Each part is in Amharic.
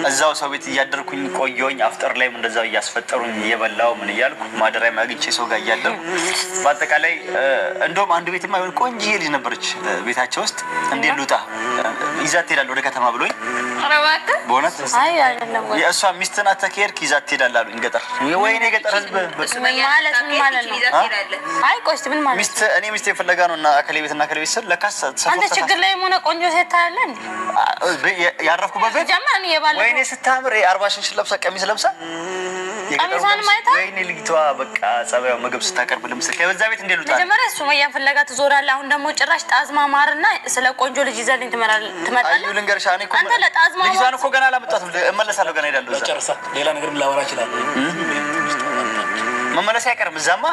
እዛው ሰው ቤት እያደርኩኝ ቆየሁኝ። አፍጠር ላይም እንደዛው እያስፈጠሩኝ እየበላው ምን እያልኩ ማደሪያ ማግኝቼ ሰው ጋር እያደርኩ በአጠቃላይ እንደውም አንድ ቤትማ የሆነ ቆንጆዬ ልጅ ነበረች ቤታቸው ውስጥ እንዴት ልውጣ ይዛት ትሄዳለህ ወደ ከተማ ብሎኝ በእውነት የእሷ ሚስት ናት ተከሄድክ ይዛት ትሄዳለህ አሉኝ። ገጠር ወይኔ ገጠር ህዝብ ማለት ነው። ሚስት እኔ ሚስት የፈለጋ ነው እና አከሌ ቤትና አከሌ ቤት ስል ለካስ አንተ ችግር ላይ ሆነ ቆንጆ ሴት ታያለህ ያረፍኩበት ቤት ወይኔ ስታምር 40 ሺህ ለብሳ ቀሚስ ለብሳ ቀሚሷን ማይታ ወይኔ ልጅቷ በቃ ጸባዩ ምግብ ስታቀርብ ልምስ ከበዛ ቤት እንዴ ልውጣ መጀመሪያ ሱመያን ፍለጋ ትዞራለህ። አሁን ደግሞ ጭራሽ ጣዝማ ማርና ስለ ቆንጆ ልጅ ይዘልኝ ትመጣለህ። አዩ ልንገርሽ እኔ እኮ አንተ ለጣዝማ ልጅቷን እኮ ገና አላመጣትም። እመለሳለሁ ገና እሄዳለሁ እዛ ጨርሳ ሌላ ነገርም ላወራ እችላለሁ። መመለስ አይቀርም እዛማ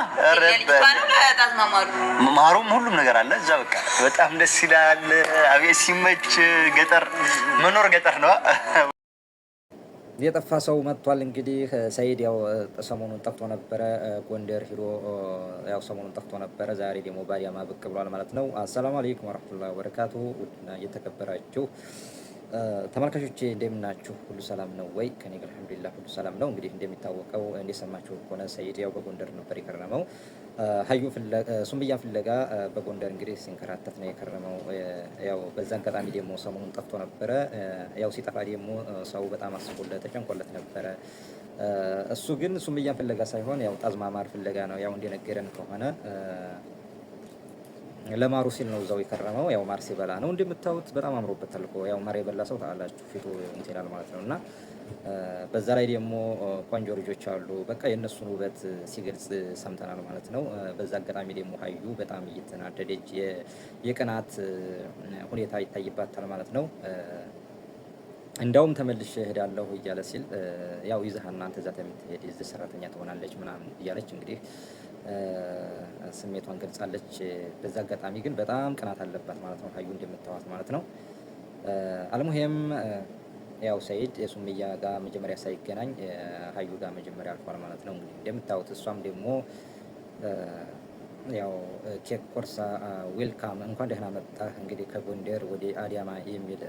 ማሩም ሁሉም ነገር አለ እዛ በቃ በጣም ደስ ይላል። አቤት ሲመች ገጠር መኖር ገጠር ነው። የጠፋ ሰው መጥቷል። እንግዲህ ሰይድ ያው ሰሞኑን ጠፍቶ ነበረ፣ ጎንደር ሂዶ ያው ሰሞኑን ጠፍቶ ነበረ። ዛሬ ደግሞ ባዲያማ ብቅ ብሏል ማለት ነው። አሰላሙ አለይኩም ወራህመቱላሂ ወበረካቱ። ውድና የተከበራችሁ ተመልካቾቼ እንደምናችሁ ሁሉ ሰላም ነው ወይ? ከኔ ጋር አልሐምዱሊላህ ሁሉ ሰላም ነው። እንግዲህ እንደሚታወቀው እንደሰማችሁ ከሆነ ሰይድ ያው በጎንደር ነበር የከረመው። ሱመያን ፍለጋ በጎንደር እንግዲህ ሲንከራተት ነው የከረመው። ያው በዛ አጋጣሚ ደግሞ ሰሞኑን ጠፍቶ ነበረ። ያው ሲጠፋ ደግሞ ሰው በጣም አስቦለት ተጨንቆለት ነበረ። እሱ ግን ሱመያን ፍለጋ ሳይሆን ያው ጣዝማ ማር ፍለጋ ነው። ያው እንደነገረን ከሆነ ለማሩ ሲል ነው እዛው የከረመው። ያው ማር ሲበላ ነው እንደምታዩት በጣም አምሮበታል እኮ። ያው ማር የበላ ሰው ታላላችሁ ፊቱ እንትን ይላል ማለት ነውና በዛ ላይ ደግሞ ቆንጆ ልጆች አሉ። በቃ የነሱን ውበት ሲገልጽ ሰምተናል ማለት ነው። በዛ አጋጣሚ ደግሞ ሀዩ በጣም እየተናደደች የቅናት ሁኔታ ይታይባታል ማለት ነው። እንዳውም ተመልሼ እሄዳለሁ እያለ ሲል ያው ይዘህ እናንተ እዛ ተምትሄድ እዚህ ሰራተኛ ትሆናለች ምናምን እያለች እንግዲህ ስሜቷን ገልጻለች። በዛ አጋጣሚ ግን በጣም ቅናት አለባት ማለት ነው ሀዩ እንደምታዋት ማለት ነው። አልሙሄም ያው ሰይድ የሱመያ ጋር መጀመሪያ ሳይገናኝ ሀዩ ጋር መጀመሪያ አልፏል ማለት ነው። እንግዲህ እንደምታዩት እሷም ደግሞ ያው ኬክ ኮርሳ ዌልካም እንኳን ደህና መጣህ እንግዲህ ከጎንደር ወደ አዲያማ የሚል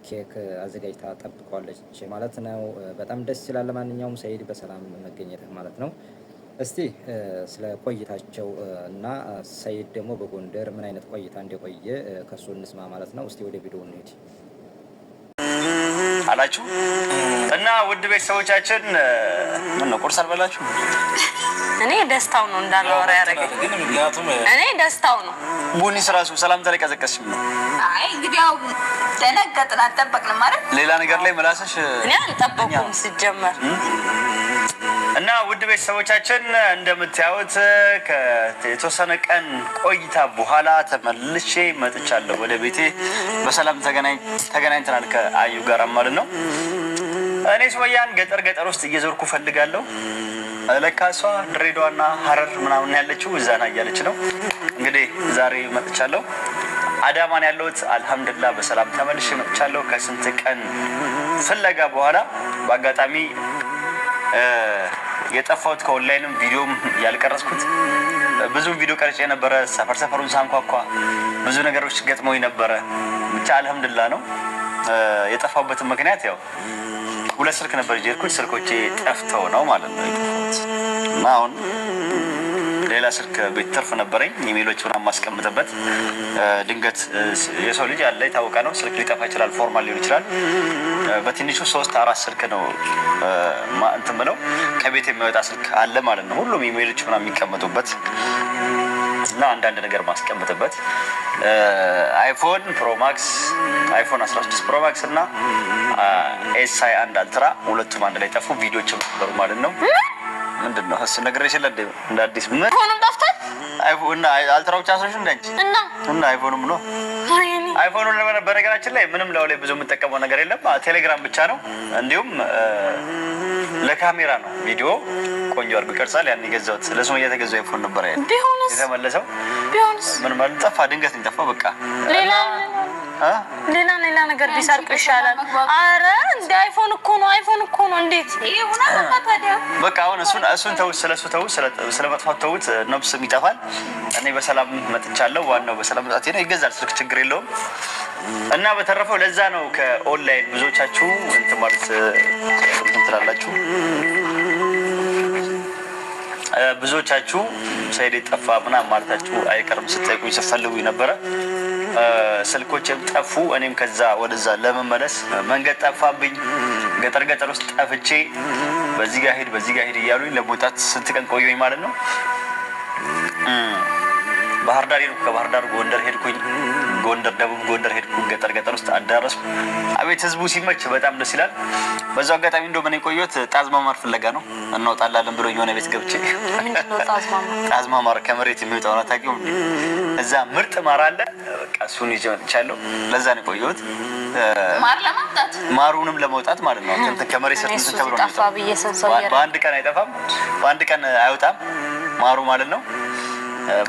ኬክ አዘጋጅታ ጠብቀዋለች ማለት ነው። በጣም ደስ ይላል። ለማንኛውም ሰይድ በሰላም መገኘትህ ማለት ነው። እስቲ ስለ ቆይታቸው እና ሰይድ ደግሞ በጎንደር ምን አይነት ቆይታ እንደቆየ ከሱ እንስማ ማለት ነው። እስቲ ወደ ቪዲዮ እንሂድ አላችሁ እና ውድ ቤተሰቦቻችን ምን ነው ቁርስ አልበላችሁ? እኔ ደስታው ነው እንዳላወራ ያደረገኝ። እኔ ደስታው ነው ቡኒ ስራሱ ሰላምታ ላይ ቀዘቀዝሽ ነው። አይ እንግዲህ ያው ደነገጥን አልጠበቅንም ማለት ሌላ ነገር ላይ መላሰሽ እኔ አልጠበቅኩም ሲጀመር። እና ውድ ቤተሰቦቻችን እንደምታዩት ከተወሰነ ቀን ቆይታ በኋላ ተመልሼ መጥቻለሁ ወደ ቤቴ። በሰላም ተገናኝተናል ከአዩ ጋር ማለት ነው። እኔ ሱመያን ገጠር ውስጥ እየዞርኩ ፈልጋለሁ። ለካሷ ድሬዳዋና ሀረር ምናምን ያለችው እዛ ና እያለች ነው። እንግዲህ ዛሬ መጥቻለሁ። አዳማን ያለሁት አልሐምዱሊላህ በሰላም ተመልሼ መጥቻለሁ ከስንት ቀን ፍለጋ በኋላ። በአጋጣሚ የጠፋሁት ከኦንላይንም ቪዲዮም ያልቀረጽኩት ብዙ ቪዲዮ ቀርጬ ነበረ። ሰፈሩን ሳንኳኳ ብዙ ነገሮች ገጥሞኝ ነበረ። ብቻ አልሐምዱሊላህ ነው። የጠፋሁበትን ምክንያት ያው ሁለት ስልክ ነበር የሄድኩት፣ ስልኮቼ ጠፍተው ነው ማለት ነው የጠፋሁት። እና አሁን ሌላ ስልክ ቤት ትርፍ ነበረኝ ኢሜሎች ምናምን ማስቀምጥበት። ድንገት የሰው ልጅ ያለ የታወቀ ነው፣ ስልክ ሊጠፋ ይችላል፣ ፎርማል ሊሆን ይችላል። በትንሹ 3-4 ስልክ ነው እንትን ብለው ከቤት የሚወጣ ስልክ አለ ማለት ነው። ሁሉም ኢሜሎች ምናምን የሚቀመጡበት እና አንዳንድ ነገር ማስቀምጥበት አይፎን ፕሮማክስ፣ አይፎን 16 ፕሮማክስ እና ኤስ21 አልትራ ሁለቱም አንድ ላይ ጠፉ። ቪዲዮዎችም ነበሩ ማለት ነው። ምንድነው እሱ ነገር ይችላል እንደ አዲስ ምን ሆነም ጠፍቷል። አይፎን አልትራው ቻስሽ እንዳንቺ እና አይፎንም ነው። አይፎኑ በነገራችን ላይ ምንም ለው ላይ ብዙ የምጠቀመው ነገር የለም። ቴሌግራም ብቻ ነው። እንዲሁም ለካሜራ ነው። ቪዲዮ ቆንጆ አድርጎ ይቀርጻል። ያን የገዛሁት ለሱመያ የተገዛው አይፎን ነበር የተመለሰው። ቢሆንስ ምን ማለት ጠፋ፣ ድንገት ነው ጠፋ። በቃ ሌላ ነገር ቢሰርቁ ይሻላል። አረ እንደ አይፎን እኮ ነው እንዴት ይሁን ታዲያ? በቃ አሁን እሱን ተውት፣ ስለሱ ተውት፣ ስለመጥፋት ተውት። ነፍስም ይጠፋል። እኔ በሰላም መጥቻለሁ። ዋናው በሰላም መጥቼ ነው። ይገዛል ስልክ ችግር የለውም። እና በተረፈው ለዛ ነው ከኦንላይን ብዙዎቻችሁ እንትን ማለት እንትን ትላላችሁ። ብዙዎቻችሁ ሰይድ ጠፋ ምናምን ማለታችሁ አይቀርም ስትጠይቁኝ ስትፈልጉኝ ነበረ። ስልኮችም ጠፉ። እኔም ከዛ ወደዛ ለመመለስ መንገድ ጠፋብኝ። ገጠር ውስጥ ጠፍቼ በዚህ ጋር ሄድ እያሉኝ ለመውጣት ስንት ቀን ቆየኝ ማለት ነው። ባህር ዳር ሄድኩ። ከባህር ዳር ጎንደር ሄድኩኝ። ደቡብ ጎንደር ሄድኩኝ። ገጠር ውስጥ አዳረስኩ። አቤት ህዝቡ ሲመች በጣም ደስ ይላል። በዛው አጋጣሚ እንደው ምን ቆየሁት ጣዝማ ማር ፍለጋ ነው። እናውጣላለን ብሎ የሆነ ቤት ገብቼ ምንድነው ጣዝማ ማር ከመሬት የሚወጣው ነው ታውቂው? እዛ ምርጥ ማር አለ። በቃ እሱን ይዤ መጥቻለሁ። ለዛ ነው ቆየሁት። ማር ለማምጣት ማሩንም ለማውጣት ማለት ነው። ከመሬት ሰርተን ተብሎ ነው። በአንድ ቀን አይጠፋም፣ በአንድ ቀን አይወጣም ማሩ ማለት ነው።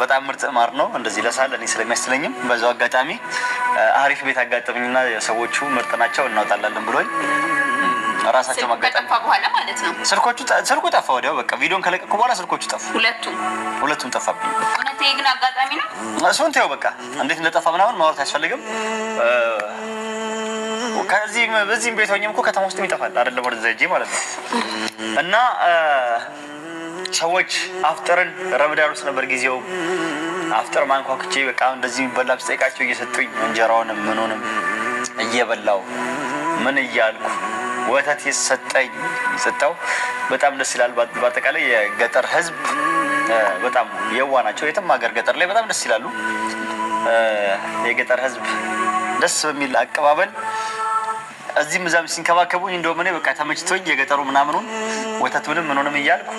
በጣም ምርጥ ማር ነው። እንደዚህ ለሳል እኔ ስለሚያስለኝም በዛው አጋጣሚ አሪፍ ቤት አጋጠመኝና ሰዎቹ ምርጥ ናቸው እናውጣላለን ብሎኝ ራሳቸው ማጋጠም ከጠፋ በኋላ ማለት ነው። ስልኩ ጠፋ ወዲያው በቃ ቪዲዮን ከለቀቁ በኋላ ስልኮቹ ጠፉ። ሁለቱም ጠፋብኝ። እውነት ይሄ ግን አጋጣሚ ነው። እሱን ተይው በቃ እንዴት እንደጠፋ ምናምን ማውራት አያስፈልግም። በዚህም ቤት ሆኜም እኮ ከተማ ውስጥም ይጠፋል አይደለም ወደዛ ሂጅ ማለት ነው። እና ሰዎች አፍጥርን ረመዳን ውስጥ ነበር ጊዜው። አፍጥር ማንኳኩቼ በቃ እንደዚህ የሚበላ ብስጠይቃቸው እየሰጡኝ እንጀራውንም ምኑንም እየበላው ምን እያልኩ ወተት የሰጠው በጣም ደስ ይላል። በአጠቃላይ የገጠር ህዝብ በጣም የዋ ናቸው። የትም ሀገር ገጠር ላይ በጣም ደስ ይላሉ። የገጠር ህዝብ ደስ በሚል አቀባበል እዚህም እዛም ሲንከባከቡኝ እንደውም እኔ በቃ ተመችቶኝ የገጠሩ ምናምኑን ወተቱንም ምኑንም እያልኩ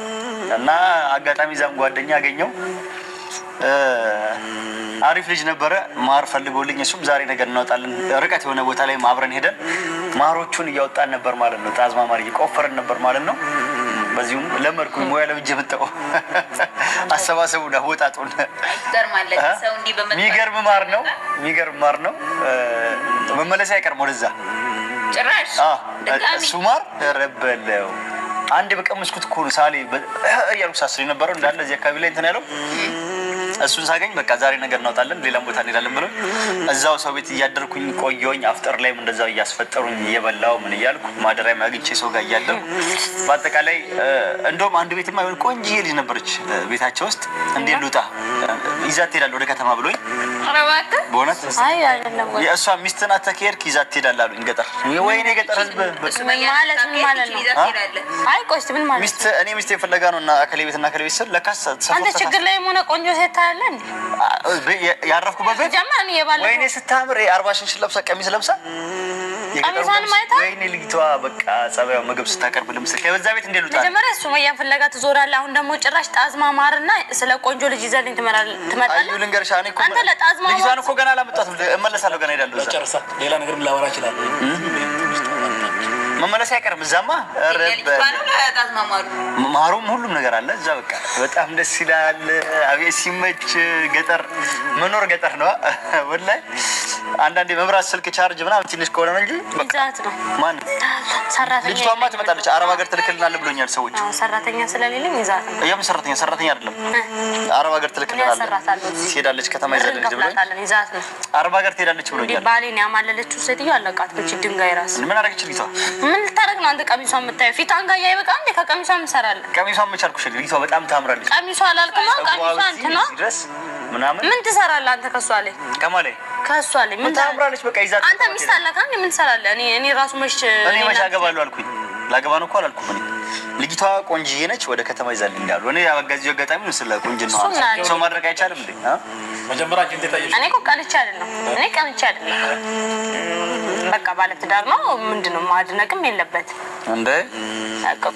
እና አጋጣሚ ዛም ጓደኛ አገኘው። አሪፍ ልጅ ነበረ። ማር ፈልጎልኝ እሱም ዛሬ ነገር እናወጣለን ርቀት የሆነ ቦታ ላይ አብረን ሄደን ማሮቹን እያወጣን ነበር ማለት ነው። ጣዝማ ማር እየቆፈርን ነበር ማለት ነው። በዚሁም ለመርኩኝ ሙያ ለብጄ መጣሁ። አሰባሰቡን አወጣጡን የሚገርም ማር ነው። መመለስ አይቀርም ወደዛ ጭራሽ እሱ ማር ረበለው አንድ በቀመስኩት እኮ ነው ሳሌ እያልኩ ሳስል የነበረው እንዳለ እዚህ አካባቢ ላይ እንትን ያለው እሱን ሳገኝ በቃ ዛሬ ነገር እናውጣለን ሌላም ቦታ እንሄዳለን ብሎ እዛው ሰው ቤት እያደርኩኝ ቆየሁኝ። አፍጠር ላይም እንደዛው እያስፈጠሩኝ እየበላው ምን እያልኩ ማደሪያ ማግኝቼ ሰው ጋር እያደርኩ በአጠቃላይ እንደውም አንድ ቤትማ የሆነ ቆንጆ ልጅ ነበረች ቤታቸው ውስጥ እንዴ ልውጣ ይዛት ትሄዳለህ ወደ ከተማ ብሎኝ በእውነት የእሷ ሚስት ናት ከሄድክ ይዛት ትሄዳለህ አሉኝ። ገጠር ወይኔ ገጠር ህዝብ ማለት ነው። አይ ቆይ ምን ማለት ሚስት እኔ ሚስት የፈለጋ ነው እና አከሌ ቤትና አከሌ ቤት ስል ለካስ አንተ ችግር ላይ ሆነ ቆንጆ ሴት ታያለህ እንዴ? ያረፍኩበት ቤት ጀማን የባለ ወይኔ ስታምር 40 ሺህ ለብሳ ቀሚስ ለብሳ ቀሚሷን ማይታ ወይኔ ልጅቷ በቃ ጸባዩ ምግብ ስታቀርብ ልምስ ከበዛ ቤት እንደ ልውጣ መጀመሪያ ሱመያን ፍለጋ ትዞራለህ። አሁን ደግሞ ጭራሽ ጣዝማ ማርና ስለ ቆንጆ ልጅ ይዘልኝ ትመጣለህ። አዩ ልንገርሽ እኔ እኮ አንተ ለጣዝማ ልጅቷን እኮ ገና አላመጣትም። እመለሳለሁ ገና እሄዳለሁ እዛ ጨርሳ ሌላ ነገር ላወራ ይችላል። መመለስ አይቀርም እዛማ ማሩም ሁሉም ነገር አለ እዛ በቃ በጣም ደስ ይላል። አቤት ሲመች ገጠር መኖር ገጠር ነው ወላሂ። አንዳንዴ መብራት ስልክ ቻርጅ ምናምን ትንሽ ከሆነ ነው እንጂ ይዛት ነው ማን ሰራተኛ ልጅቷማ ትመጣለች። አረብ ሀገር ትልክልናል ብሎኛል ሰዎች። ሰራተኛ ስለሌለኝ ይዛት ነው። የምን ሰራተኛ አይደለም አረብ ሀገር ትልክልናል ትሄዳለች። ከተማ ይዘልኝ ብሎኛል። ይዛት ነው አረብ ሀገር ትሄዳለች ብሎኛል። ባሌን ያማለለችው ሴትዮ አለቃት በቺ ድንጋይ ራስ ምን አደረገች ልጅቷ? ምን ልታረግ ነው አንተ? ቀሚሷን የምታየው ፊቷን ጋር ያይበቃ እንዴ? ከቀሚሷ ምን ሰራለ? ቀሚሷን መቻልኩሽ ልጅቷ በጣም ታምራለች። ቀሚሷ አላልከማ? ቀሚሷ አንተ ነው ምናምን ምን ትሰራለህ አንተ? ከሷ ላይ ከማለ ከሷ ላይ ምን ታምራለች። በቃ ይዛት አንተ ሚስት አለካ እንዴ? ምን ትሰራለህ? እኔ ራሱ እኔ መች አገባለሁ አልኩኝ። ላገባ ነው እኮ አላልኩም እኔ። ልጅቷ ቆንጅዬ ነች ወደ ከተማ ይዛልኝ እንዳሉ እኔ ያጋዚው አጋጣሚ ነው። ስለ ቁንጅና ሰው ማድረግ አይቻልም እንዴ? መጀመሪያ ግን ተታየሽ እኔ እኮ ቀንቼ አይደለም በቃ ባለ ትዳር ነው። ምንድነው ማድነቅም የለበት እንዴ?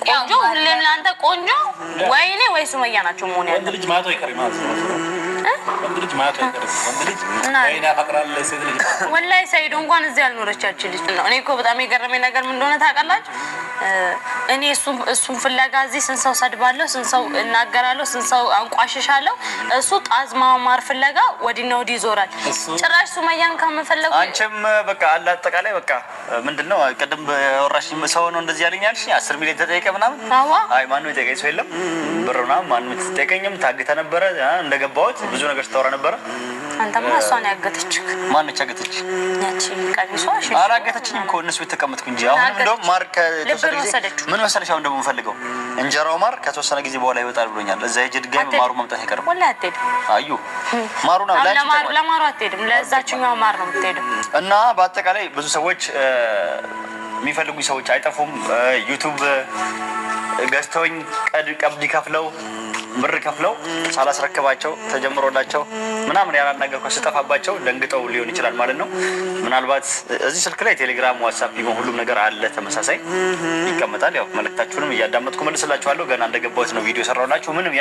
ቆንጆ ሁሌም ለአንተ ቆንጆ ወይኔ ወይ ሱመያ ናቸው መሆን ያለው። ወንድ ልጅ ማቶ ይቀር ማለት ነው። ወንድ ልጅ ማቶ ይቀር ወንድ ልጅ ወይኔ አፈቅራል ሴት ልጅ ወላሂ ሰይዶ እንኳን እዚህ ያልኖረቻችሁ ልጅ ነው። እኔ እኮ በጣም የገረመኝ ነገር ምን እንደሆነ ታውቃላችሁ? እኔ እሱን ፍለጋ እዚህ ስንት ሰው ሰድባለሁ፣ ስንት ሰው እናገራለሁ፣ ስንት ሰው አንቋሽሻለሁ። እሱ ጣዝማ ማር ፍለጋ ወዲና ወዲህ ይዞራል። ጭራሽ ሱመያን ከመፈለጉ አንቺም በቃ አለ አጠቃላይ በቃ ምንድነው ቅድም ወራሽ ሰው ነው እንደዚህ ያለኝ አልሽ 10 ሚሊዮን ተጠይቀ ምናምን። አይ ማን ነው የጠየቀኝ? ሰው የለም ብር ምናምን ማን ነው ተጠይቀኝም። ታግተ ነበረ እንደገባሁት ብዙ ነገር ስታወራ ነበረ። አንተማ እሷን ያገተችክ ማነች ያገተች? ያቺ ቀሚሷ እሺ አላገተችኝም እኮ እነሱ የተቀመጥኩ እንጂ አሁን እንደውም ማር ከተወሰነ ጊዜ ምን መሰለሽ አሁን ደግሞ የምፈልገው እንጀራው ማር ከተወሰነ ጊዜ በኋላ ይወጣል ብሎኛል። እዛ ሄጄ ድጋሚ ማሩ መምጣት አይቀርም። ወላሂ አትሄድም። አዩ ማሩና ለማሩ አትሄድም። ለዛችኛው ማር ነው የምትሄደው። እና በአጠቃላይ ብዙ ሰዎች የሚፈልጉኝ ሰዎች አይጠፉም። ዩቲዩብ ገዝተውኝ ቀብድ ከፍለው ብር ከፍለው ሳላስረክባቸው ተጀምሮላቸው ምናምን ያላናገርኳቸው ስጠፋባቸው ደንግጠው ሊሆን ይችላል ማለት ነው። ምናልባት እዚህ ስልክ ላይ ቴሌግራም፣ ዋትስአፕ ይሁን ሁሉም ነገር አለ፣ ተመሳሳይ ይቀመጣል። ያው መልእክታችሁንም እያዳመጥኩ መልስላችኋለሁ። ገና እንደገባሁት ነው ቪዲዮ ሰራሁላችሁ። ምንም